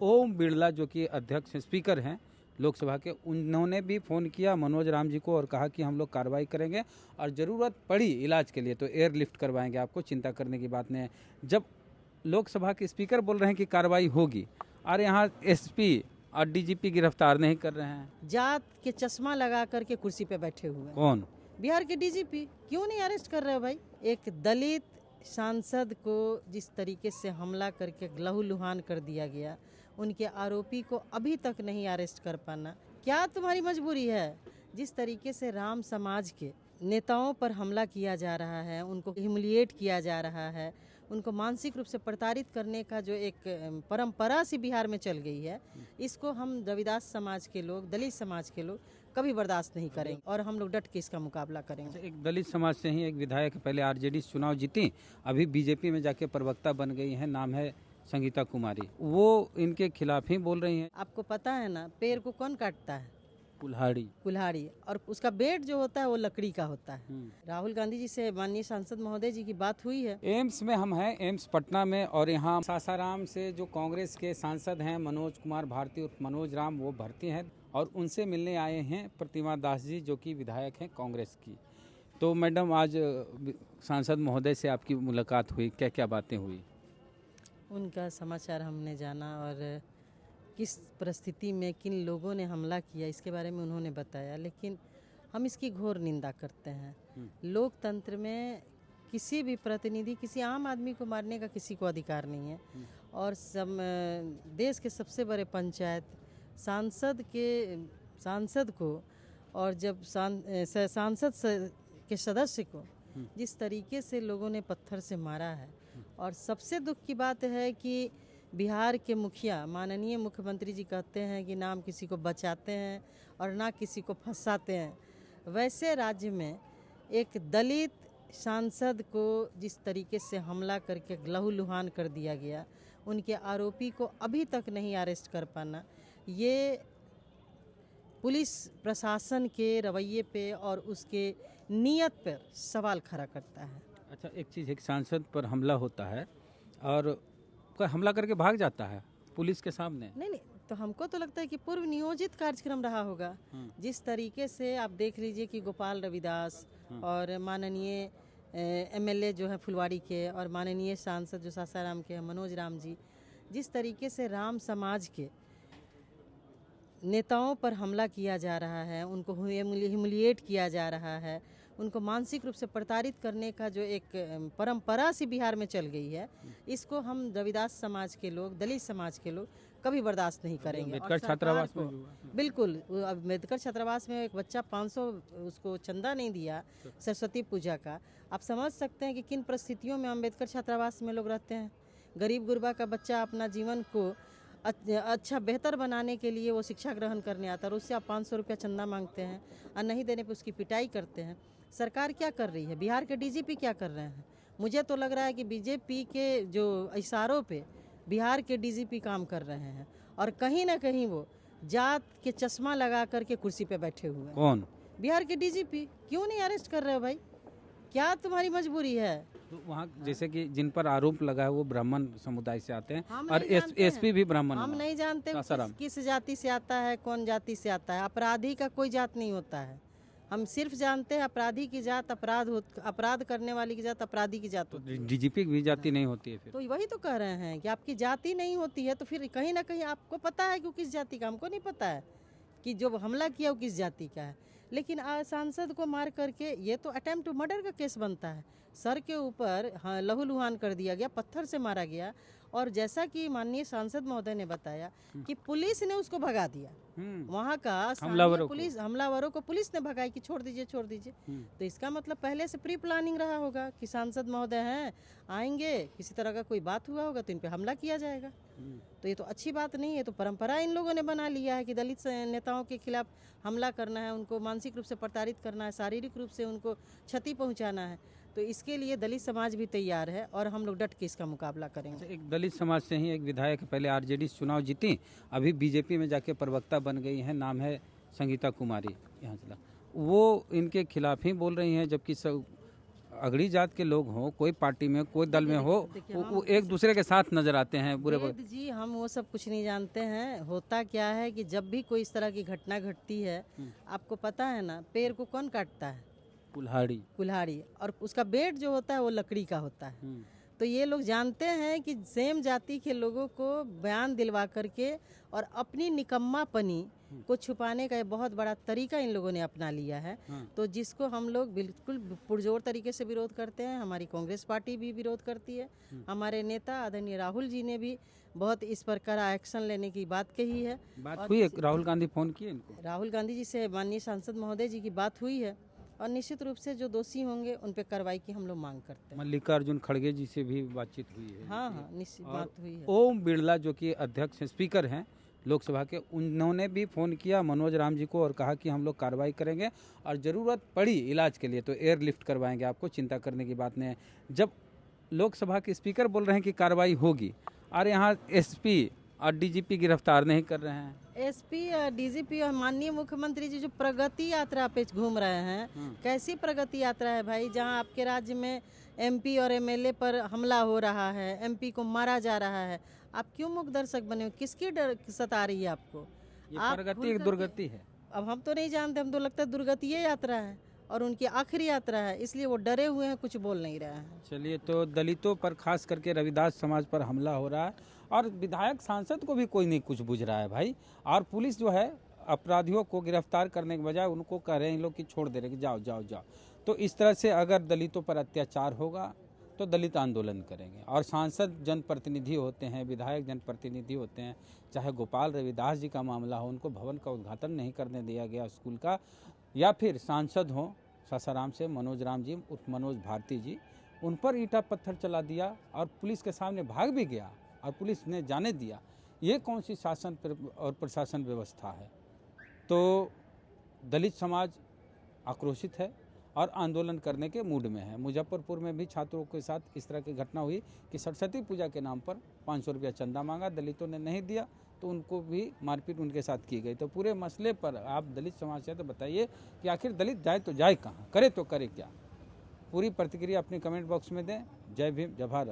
ओम बिरला जो कि अध्यक्ष स्पीकर हैं लोकसभा के, उन्होंने भी फ़ोन किया मनोज राम जी को और कहा कि हम लोग कार्रवाई करेंगे और ज़रूरत पड़ी इलाज के लिए तो एयरलिफ्ट करवाएंगे, आपको चिंता करने की बात नहीं है। जब लोकसभा के स्पीकर बोल रहे हैं कि कार्रवाई होगी और यहाँ एसपी और डीजीपी गिरफ्तार नहीं कर रहे हैं। जात के चश्मा लगा करके कुर्सी पे बैठे हुए हैं। कौन? बिहार के डीजीपी क्यों नहीं अरेस्ट कर रहे हो भाई? एक दलित सांसद को जिस तरीके से हमला करके लहूलुहान कर दिया गया, उनके आरोपी को अभी तक नहीं अरेस्ट कर पाना, क्या तुम्हारी मजबूरी है? जिस तरीके से राम समाज के नेताओं पर हमला किया जा रहा है, उनको ह्यूमिलिएट किया जा रहा है, उनको मानसिक रूप से प्रताड़ित करने का जो एक परंपरा सी बिहार में चल गई है, इसको हम रविदास समाज के लोग, दलित समाज के लोग कभी बर्दाश्त नहीं करेंगे और हम लोग डट के इसका मुकाबला करेंगे। एक दलित समाज से ही एक विधायक पहले आरजेडी चुनाव जीती, अभी बीजेपी में जाके प्रवक्ता बन गई हैं, नाम है संगीता कुमारी, वो इनके खिलाफ ही बोल रही हैं। आपको पता है ना, पेड़ को कौन काटता है? कुल्हाड़ी। और उसका बेट जो होता है वो लकड़ी का होता है। राहुल गांधी जी से माननीय सांसद महोदय जी की बात हुई है। एम्स में हम हैं, एम्स पटना में, और यहाँ सासाराम से जो कांग्रेस के सांसद हैं मनोज कुमार भारती और मनोज राम, वो भर्ती हैं और उनसे मिलने आए हैं प्रतिमा दास जी जो कि विधायक हैं कांग्रेस की। तो मैडम, आज सांसद महोदय से आपकी मुलाकात हुई, क्या क्या बातें हुई? उनका समाचार हमने जाना और किस परिस्थिति में किन लोगों ने हमला किया इसके बारे में उन्होंने बताया, लेकिन हम इसकी घोर निंदा करते हैं। लोकतंत्र में किसी भी प्रतिनिधि, किसी आम आदमी को मारने का किसी को अधिकार नहीं है। और देश के सबसे बड़े पंचायत सांसद को और जब सांसद के सदस्य को जिस तरीके से लोगों ने पत्थर से मारा है, और सबसे दुख की बात है कि बिहार के मुखिया माननीय मुख्यमंत्री जी कहते हैं कि ना हम किसी को बचाते हैं और ना किसी को फंसाते हैं, वैसे राज्य में एक दलित सांसद को जिस तरीके से हमला करके लहूलुहान कर दिया गया, उनके आरोपी को अभी तक नहीं अरेस्ट कर पाना, ये पुलिस प्रशासन के रवैये पे और उसके नीयत पर सवाल खड़ा करता है। अच्छा, एक चीज़, एक सांसद पर हमला होता है और कोई हमला करके भाग जाता है पुलिस के सामने। नहीं, तो हमको तो लगता है कि पूर्व नियोजित कार्यक्रम रहा होगा। जिस तरीके से आप देख लीजिए कि गोपाल रविदास और माननीय एमएलए जो है फुलवाड़ी के और माननीय सांसद जो सासाराम के मनोज राम जी, जिस तरीके से राम समाज के नेताओं पर हमला किया जा रहा है, उनको ह्यूमिलिएट किया जा रहा है, उनको मानसिक रूप से प्रताड़ित करने का जो एक परंपरा सी बिहार में चल गई है, इसको हम रविदास समाज के लोग, दलित समाज के लोग कभी बर्दाश्त नहीं करेंगे। अम्बेडकर छात्रावास में बिल्कुल, अम्बेडकर छात्रावास में एक बच्चा 500 उसको चंदा नहीं दिया सरस्वती पूजा का। आप समझ सकते हैं कि किन परिस्थितियों में अम्बेडकर छात्रावास में लोग रहते हैं। गरीब गुरबा का बच्चा अपना जीवन को अच्छा बेहतर बनाने के लिए वो शिक्षा ग्रहण करने आता है और उससे आप 500 रुपया चंदा मांगते हैं और नहीं देने पे उसकी पिटाई करते हैं। सरकार क्या कर रही है? बिहार के डीजीपी क्या कर रहे हैं? मुझे तो लग रहा है कि बीजेपी के जो इशारों पे बिहार के डीजीपी काम कर रहे हैं और कहीं ना कहीं वो जात के चश्मा लगा करके कुर्सी पे बैठे हुए हैं। कौन? बिहार के डीजीपी क्यों नहीं अरेस्ट कर रहे हो भाई? क्या तुम्हारी मजबूरी है? तो वहाँ जैसे कि जिन पर आरोप लगा है वो ब्राह्मण समुदाय से आते हैं और एसपी भी ब्राह्मण। हम नहीं जानते किस जाति से आता है, कौन जाति से आता है। अपराधी का कोई जात नहीं होता है। हम सिर्फ जानते हैं अपराधी की जात अपराध करने वाली की जात अपराधी की जात होती है। डीजीपी की भी जाति नहीं होती है फिर? तो वही तो कह रहे हैं कि आपकी जाति नहीं होती है, तो फिर कहीं ना कहीं आपको पता है कि किस जाति का। हमको नहीं पता है कि जो हमला किया वो किस जाति का है, लेकिन सांसद को मार करके ये तो अटेम्प्ट टू मर्डर का केस बनता है। सर के ऊपर लहूलुहान कर दिया गया, पत्थर से मारा गया, और जैसा कि माननीय सांसद महोदय ने बताया कि पुलिस ने उसको भगा दिया। वहाँ का हमलावरों को पुलिस ने भगाई कि छोड़ दीजिए। तो इसका मतलब पहले से प्री प्लानिंग रहा होगा कि सांसद महोदय हैं, आएंगे, किसी तरह का कोई बात हुआ होगा तो इन पे हमला किया जाएगा। तो ये तो अच्छी बात नहीं है। तो परंपरा इन लोगों ने बना लिया है कि दलित नेताओं के खिलाफ हमला करना है, उनको मानसिक रूप से प्रताड़ित करना है, शारीरिक रूप से उनको क्षति पहुंचाना है। तो इसके लिए दलित समाज भी तैयार है और हम लोग डट के इसका मुकाबला करेंगे। एक दलित समाज से ही एक विधायक पहले आरजेडी चुनाव जीती, अभी बीजेपी में जाके प्रवक्ता बन गई हैं, नाम है संगीता कुमारी, यहाँ चला, वो इनके खिलाफ ही बोल रही हैं, जबकि अगड़ी जात के लोग हों, कोई पार्टी में कोई दल में हो, देखिए, वो एक दूसरे के साथ नजर आते हैं बुरे वेद जी हम वो सब कुछ नहीं जानते हैं। होता क्या है कि जब भी कोई इस तरह की घटना घटती है, आपको पता है ना, पेड़ को कौन काटता है? कुल्हाड़ी। कुल्हाड़ी। और उसका बेट जो होता है वो लकड़ी का होता है। तो ये लोग जानते हैं कि सेम जाति के लोगों को बयान दिलवा करके और अपनी निकम्मापनी को छुपाने का ये बहुत बड़ा तरीका इन लोगों ने अपना लिया है। तो जिसको हम लोग बिल्कुल पुरजोर तरीके से विरोध करते हैं। हमारी कांग्रेस पार्टी भी विरोध करती है। हमारे नेता आदरणीय राहुल जी ने भी बहुत इस पर कड़ा एक्शन लेने की बात कही है। बात हुई है, राहुल गांधी फोन किए इनको? राहुल गांधी जी से माननीय सांसद महोदय जी की बात हुई है और निश्चित रूप से जो दोषी होंगे उन पर कार्रवाई की हम लोग मांग करते हैं। मल्लिकार्जुन खड़गे जी से भी बातचीत हुई है? हाँ हाँ, निश्चित बात हुई है। ओम बिरला जो कि अध्यक्ष स्पीकर हैं लोकसभा के, उन्होंने भी फ़ोन किया मनोज राम जी को और कहा कि हम लोग कार्रवाई करेंगे और ज़रूरत पड़ी इलाज के लिए तो एयरलिफ्ट करवाएंगे, आपको चिंता करने की बात नहीं है। जब लोकसभा के स्पीकर बोल रहे हैं कि कार्रवाई होगी और यहाँ एसपी और डीजीपी गिरफ्तार नहीं कर रहे हैं। एसपी और डीजीपी और माननीय मुख्यमंत्री जी जो प्रगति यात्रा पे घूम रहे हैं, कैसी प्रगति यात्रा है भाई? जहां आपके राज्य में एमपी और एमएलए पर हमला हो रहा है, एमपी को मारा जा रहा है, आप क्यों मूक दर्शक बने हो? किसकी डर सता रही है आपको? ये प्रगति एक दुर्गति है। अब हम तो नहीं जानते, हम तो लगता है दुर्गति ये यात्रा है और उनकी आखिरी यात्रा है, इसलिए वो डरे हुए हैं, कुछ बोल नहीं रहे हैं। चलिए, तो दलितों पर खास करके रविदास समाज पर हमला हो रहा है और विधायक सांसद को भी कोई नहीं कुछ बुझ रहा है भाई। और पुलिस जो है अपराधियों को गिरफ्तार करने के बजाय उनको कह रहे हैं लोग कि छोड़ दे रहे कि जाओ जाओ जाओ। तो इस तरह से अगर दलितों पर अत्याचार होगा तो दलित आंदोलन करेंगे। और सांसद जनप्रतिनिधि होते हैं, विधायक जनप्रतिनिधि होते हैं, चाहे गोपाल रविदास जी का मामला हो, उनको भवन का उद्घाटन नहीं करने दिया गया स्कूल का, या फिर सांसद हो सासाराम से मनोज राम जी उर्फ मनोज भारती जी, उन पर ईंटा पत्थर चला दिया और पुलिस के सामने भाग भी गया और पुलिस ने जाने दिया। ये कौन सी शासन और प्रशासन व्यवस्था है? तो दलित समाज आक्रोशित है और आंदोलन करने के मूड में है। मुजफ्फरपुर में भी छात्रों के साथ इस तरह की घटना हुई कि सरस्वती पूजा के नाम पर 500 रुपया चंदा मांगा, दलितों ने नहीं दिया तो उनको भी मारपीट उनके साथ की गई। तो पूरे मसले पर आप दलित समाज से तो बताइए कि आखिर दलित जाए तो जाए कहाँ, करे तो करे क्या? पूरी प्रतिक्रिया अपने कमेंट बॉक्स में दें। जय भीम, जय भारत।